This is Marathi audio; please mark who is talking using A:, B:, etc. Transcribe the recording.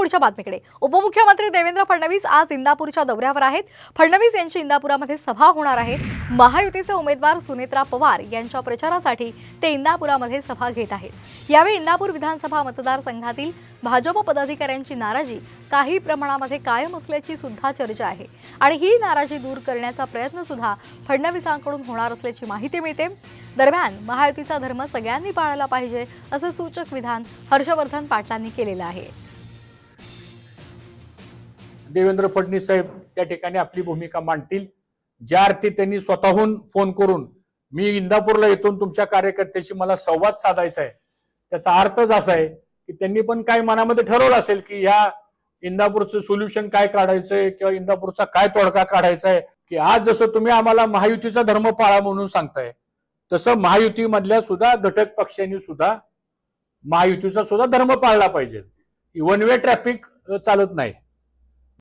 A: पुढच्या बातमीकडे। उपमुख्यमंत्री देवेंद्र फडणवीस आज इंदापूरच्या दौऱ्यावर आहेत। फडणवीस यांची इंदापुरामध्ये सभा होणार आहे। महायुतीचे उमेदवार सुनेत्रा पवार यांच्या प्रचारासाठी ते इंदापुरामध्ये सभा घेत आहेत। यावेळी इंदापूर विधानसभा मतदारसंघातील भाजप पदाधिकाऱ्यांची नाराजी काही प्रमाणामध्ये कायम असल्याची सुद्धा चर्चा आहे आणि ही नाराजी दूर करण्याचा प्रयत्न सुद्धा फडणवीसांकडून होणार असल्याची माहिती मिळते। दरम्यान महायुतीचा धर्म सगळ्यांनी पाळला पाहिजे असे सूचक विधान हर्षवर्धन पाटलांनी केलेलं आहे।
B: देवेंद्र फडणवीस साहेब त्या ठिकाणी आपली भूमिका मांडतील। ज्या अर्थी त्यांनी स्वतःहून फोन करून मी इंदापूरला येऊन तुमच्या कार्यकर्त्याशी मला संवाद साधायचा आहे, त्याचा अर्थच असा आहे की त्यांनी पण काय मनामध्ये ठरवलं असेल की या इंदापूरचं सोल्युशन काय काढायचंय किंवा इंदापूरचा काय तोडगा काढायचा आहे, की आज जसं तुम्ही आम्हाला महायुतीचा धर्म पाळा म्हणून सांगताय तसं महायुतीमधल्या सुद्धा घटक पक्षांनी सुद्धा महायुतीचा सुद्धा धर्म पाळला पाहिजे। वन वे ट्रॅफिक चालत नाही।